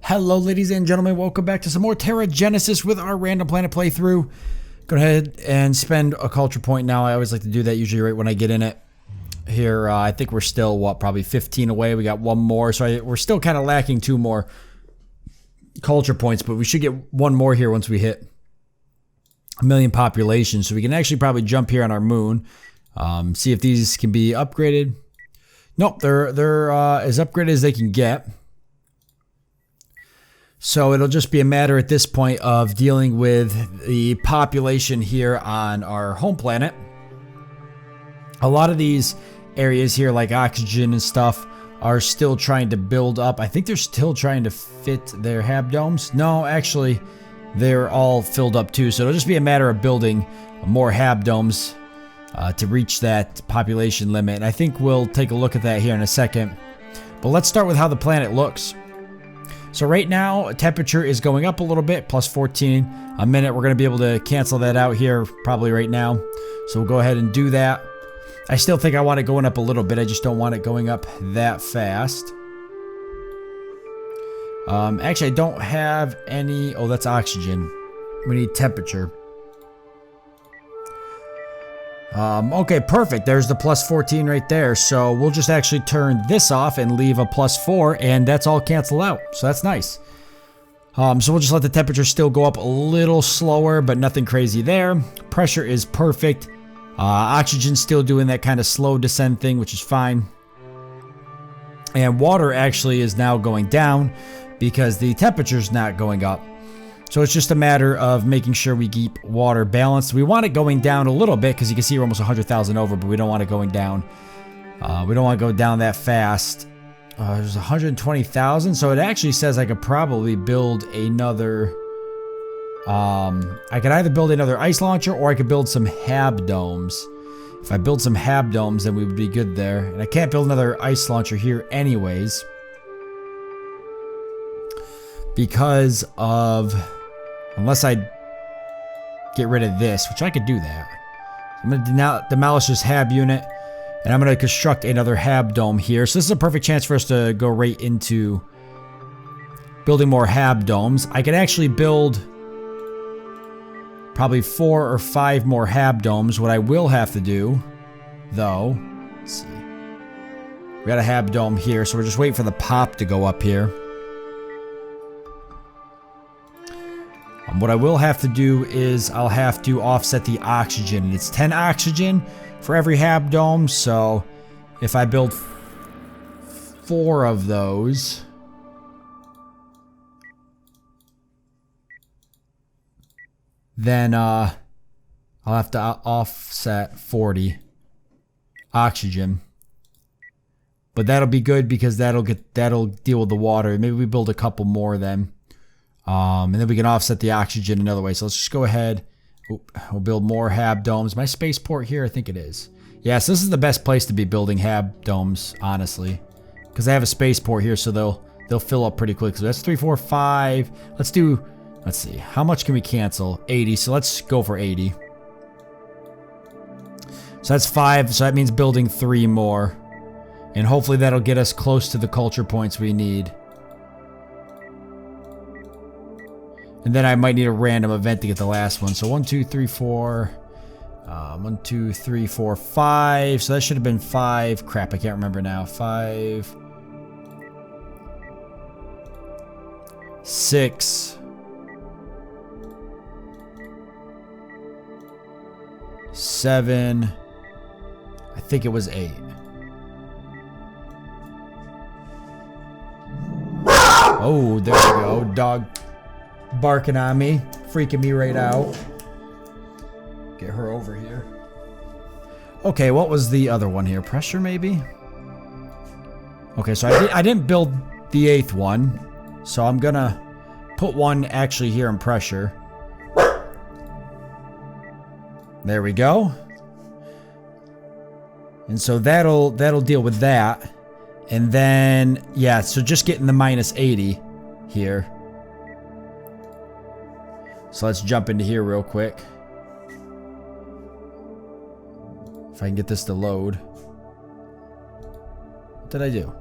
Hello ladies and gentlemen, welcome back to some more TerraGenesis with our random planet playthrough. Go ahead and spend a culture point now. I always like to do that usually right when I get in it. Here, I think we're still, what, probably 15 away. We got one more, so we're still kind of lacking 2 more culture points, but we should get 1 more here once we hit 1 million population. So we can actually probably jump here on our moon, see if these can be upgraded. Nope, they're as upgraded as they can get. So it'll just be a matter at this point of dealing with the population here on our home planet. A lot of these areas here, like oxygen and stuff, are still trying to build up. I think they're still trying to fit their habdomes. No, actually, they're all filled up too. So it'll just be a matter of building more habdomes to reach that population limit. And I think we'll take a look at that here in a second. But let's start with how the planet looks. So right now, temperature is going up a little bit, plus 14 a minute. We're going to be able to cancel that out here probably right now. So we'll go ahead and do that. I still think I want it going up a little bit. I just don't want it going up that fast. Actually, I don't have any... Oh, that's oxygen. We need temperature. Okay, perfect. There's the plus 14 right there. So we'll just actually turn this off and leave a plus 4, and that's all canceled out. So that's nice. So we'll just let the temperature still go up a little slower, but nothing crazy there. Pressure is perfect. Oxygen's still doing that kind of slow descent thing, which is fine. And water actually is now going down because the temperature's not going up. So it's just a matter of making sure we keep water balanced. We want it going down a little bit because you can see we're almost 100,000 over, but we don't want it going down. We don't want to go down that fast. There's 120,000, so it actually says I could probably build another... I could either build another ice launcher or I could build some habdomes. If I build some habdomes, then we would be good there. And I can't build another ice launcher here anyways, because of... Unless I get rid of this, which I could do that. I'm going to demolish this hab unit, and I'm going to construct another habdome here. So this is a perfect chance for us to go right into building more habdomes. I could actually build probably 4 or 5 more habdomes. What I will have to do, though, let's see. We got a habdome here, so we're just waiting for the pop to go up here. What I will have to do is I'll have to offset the oxygen. And it's 10 oxygen for every habdome, so if I build 4 of those, then I'll have to offset 40 oxygen. But that'll be good because that'll deal with the water. Maybe we build a couple more then. And then we can offset the oxygen another way. So let's just go ahead. We'll build more habdomes. My spaceport here, I think it is. Yeah, so this is the best place to be building habdomes, honestly, because I have a spaceport here, so they'll fill up pretty quick. So that's 3, 4, 5. Let's see, how much can we cancel? 80. So let's go for 80. So that's 5. So that means building 3 more, and hopefully that'll get us close to the culture points we need. And then I might need a random event to get the last one. So 1, 2, 3, 4. 1, 2, 3, 4, 5. So that should have been 5. Crap, I can't remember now. 5. 6. 7. I think it was 8. Oh, there we go. Dog barking on me, freaking me right out. Get her over here. Okay, what was the other one here? Pressure, maybe? Okay, so I didn't build the 8th one, so I'm gonna put one actually here in pressure. There we go. And so that'll deal with that. And then, yeah, so just getting the minus 80 here. So let's jump into here real quick. If I can get this to load. What did I do?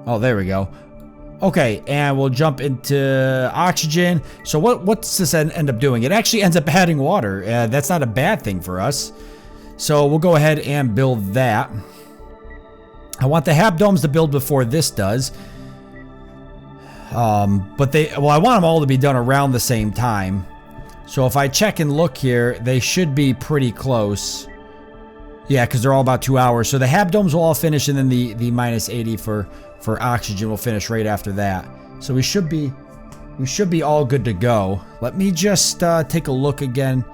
Oh, there we go. Okay, and we'll jump into oxygen. So what's this end up doing? It actually ends up adding water. That's not a bad thing for us. So we'll go ahead and build that. I want the hab domes to build before this does. But I want them all to be done around the same time. So if I check and look here, they should be pretty close. Yeah, because they're all about 2 hours. So the hab domes will all finish, and then the minus 80 for oxygen will finish right after that. So we should be all good to go. Let me just take a look again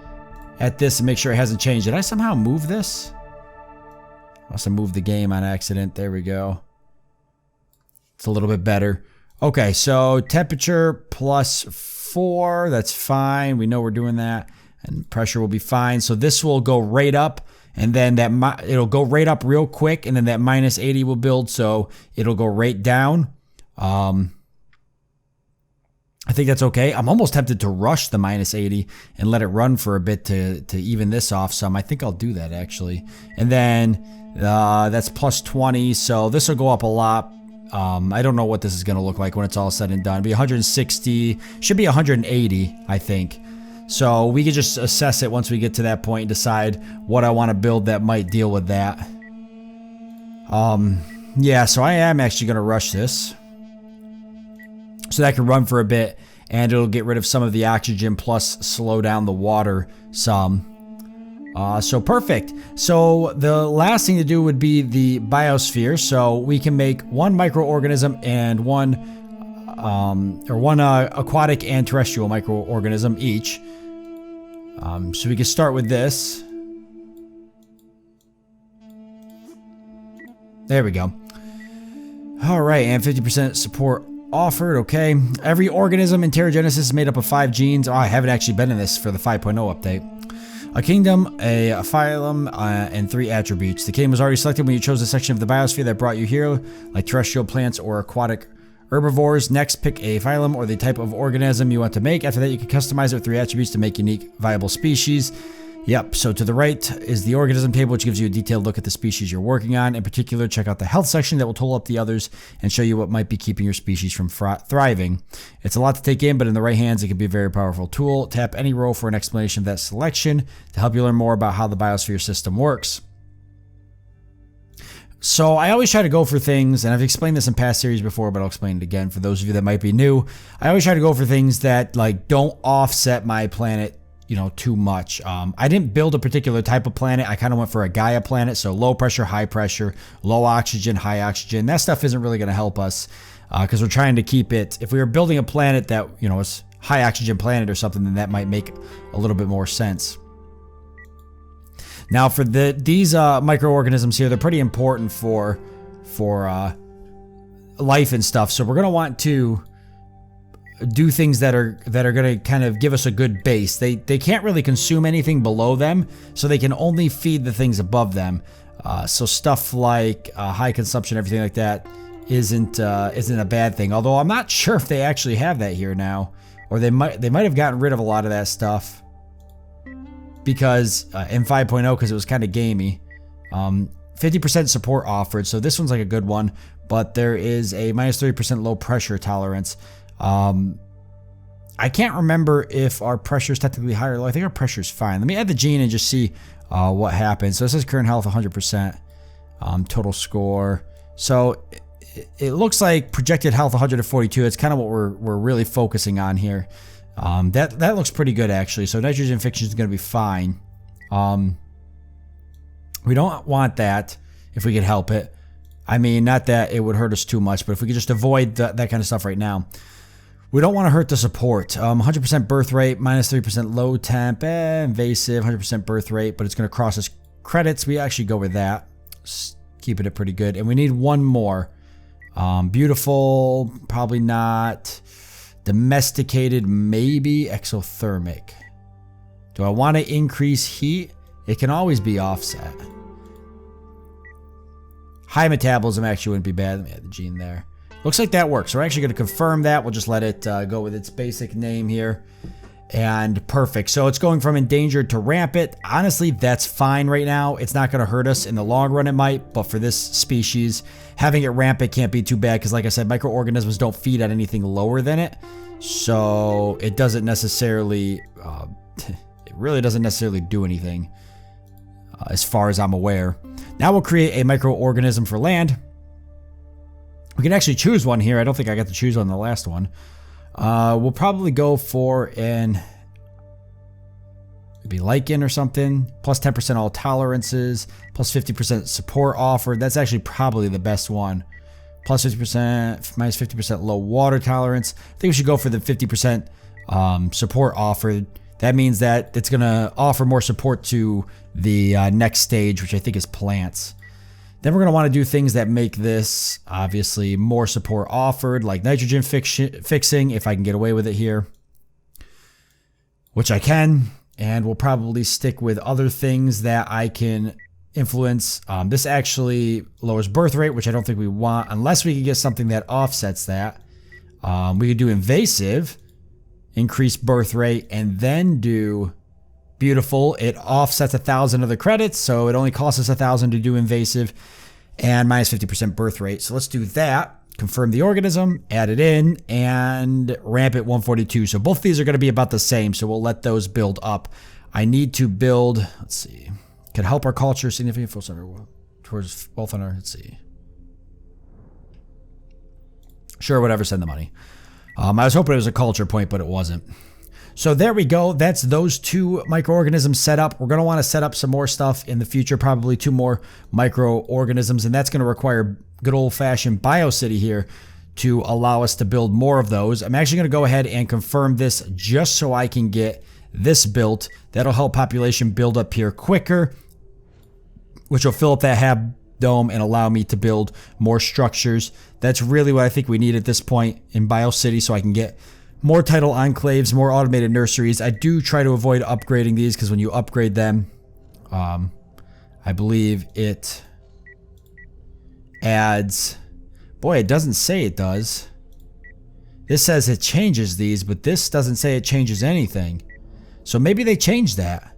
at this and make sure it hasn't changed. Did I somehow move this? I must have moved the game on accident. There we go. It's a little bit better. Okay, so temperature +4. That's fine. We know we're doing that. And pressure will be fine. So this will go right up. And then it'll go right up real quick, and then that minus 80 will build, so it'll go right down. I think that's okay. I'm almost tempted to rush the minus 80 and let it run for a bit to even this off some. I think I'll do that, actually. And then that's +20, so this will go up a lot. I don't know what this is going to look like when it's all said and done. It'll be 160, should be 180, I think. So we can just assess it once we get to that point and decide what I want to build that might deal with that. Yeah, so I am actually going to rush this. So that can run for a bit, and it'll get rid of some of the oxygen plus slow down the water some. So perfect. So the last thing to do would be the biosphere. So we can make one microorganism and one aquatic and terrestrial microorganism each. So we can start with this. There we go. All right, and 50% support offered. Okay. Every organism in TerraGenesis is made up of 5 genes. Oh, I haven't actually been in this for the 5.0 update. A kingdom, a phylum, and 3 attributes. The kingdom was already selected when you chose the section of the biosphere that brought you here, like terrestrial plants or aquatic herbivores. Next, pick a phylum or the type of organism you want to make. After that, you can customize it with 3 attributes to make unique, viable species. Yep, so to the right is the organism table, which gives you a detailed look at the species you're working on. In particular, check out the health section that will total up the others and show you what might be keeping your species from thriving. It's a lot to take in, but in the right hands, it can be a very powerful tool. Tap any row for an explanation of that selection to help you learn more about how the biosphere system works. So I always try to go for things, and I've explained this in past series before, but I'll explain it again for those of you that might be new. I always try to go for things that like don't offset my planet, you know, too much. I didn't build a particular type of planet. I kind of went for a Gaia planet, so low pressure, high pressure, low oxygen, high oxygen. That stuff isn't really going to help us because we're trying to keep it. If we were building a planet that, you know, is high oxygen planet or something, then that might make a little bit more sense. Now for these microorganisms here, they're pretty important for life and stuff. So we're going to want to do things that are going to kind of give us a good base. They can't really consume anything below them, so they can only feed the things above them. So stuff like high consumption, everything like that, isn't a bad thing. Although I'm not sure if they actually have that here now, or they might have gotten rid of a lot of that stuff. Because in 5.0, because it was kind of gamey, 50% support offered, so this one's like a good one, but there is a minus 30% low pressure tolerance. I can't remember if our pressure is technically higher or low. I think our pressure is fine. Let me add the gene and just see what happens. So this is current health 100%, total score. So it looks like projected health 142. It's kind of what we're really focusing on here. That looks pretty good actually. So nitrogen fixation is going to be fine. We don't want that if we could help it. I mean, not that it would hurt us too much, but if we could just avoid that kind of stuff right now. We don't want to hurt the support. 100% birth rate, minus 3% low temp, invasive, 100% birth rate, but it's going to cross us credits. We actually go with that. Keeping it pretty good. And we need one more. Beautiful, probably not. Domesticated, maybe. Exothermic. Do I want to increase heat? It can always be offset. High metabolism actually wouldn't be bad. Let me add the gene there. Looks like that works. So we're actually going to confirm that. We'll just let it go with its basic name here. And perfect. So it's going from endangered to rampant. Honestly, that's fine right now. It's not going to hurt us. In the long run, it might. But for this species, having it rampant can't be too bad. Because like I said, microorganisms don't feed on anything lower than it. So it doesn't necessarily... it really doesn't necessarily do anything. As far as I'm aware. Now we'll create a microorganism for land. We can actually choose one here. I don't think I got to choose on the last one. We'll probably go for maybe lichen or something. Plus 10% all tolerances. Plus 50% support offered. That's actually probably the best one. Plus 50%, minus 50% low water tolerance. I think we should go for the 50% support offered. That means that it's going to offer more support to the next stage, which I think is plants. Then we're going to want to do things that make this, obviously, more support offered, like nitrogen fixing, if I can get away with it here. Which I can, and we'll probably stick with other things that I can influence. This actually lowers birth rate, which I don't think we want, unless we can get something that offsets that. We could do invasive, increase birth rate, and then do... beautiful. It offsets 1,000 of the credits, so it only costs us 1,000 to do invasive, and minus 50% birth rate. So let's do that. Confirm the organism, add it in, and ramp it 142. So both of these are going to be about the same, so we'll let those build up. I need to build, let's see, could help our culture significant full center towards wealth on our, let's see. Sure, whatever, send the money. I was hoping it was a culture point, but it wasn't. So there we go. That's those two microorganisms set up. We're going to want to set up some more stuff in the future, probably 2 more microorganisms, and that's going to require good old-fashioned BioCity here to allow us to build more of those. I'm actually going to go ahead and confirm this just so I can get this built. That'll help population build up here quicker, which will fill up that hab dome and allow me to build more structures. That's really what I think we need at this point in BioCity, so I can get more tidal enclaves, more automated nurseries. I do try to avoid upgrading these because when you upgrade them, I believe it adds... Boy, it doesn't say it does. This says it changes these, but this doesn't say it changes anything. So maybe they changed that.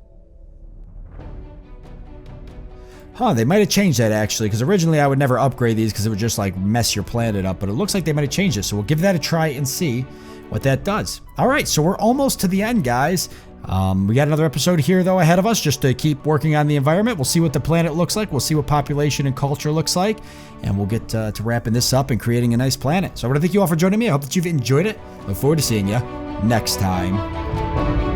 Huh, they might have changed that actually, because originally I would never upgrade these because it would just like mess your planet up, but it looks like they might have changed it. So we'll give that a try and see what that does. All right, so we're almost to the end, guys. We got another episode here, though, ahead of us just to keep working on the environment. We'll see what the planet looks like. We'll see what population and culture looks like. And we'll get to wrapping this up and creating a nice planet. So I want to thank you all for joining me. I hope that you've enjoyed it. Look forward to seeing you next time.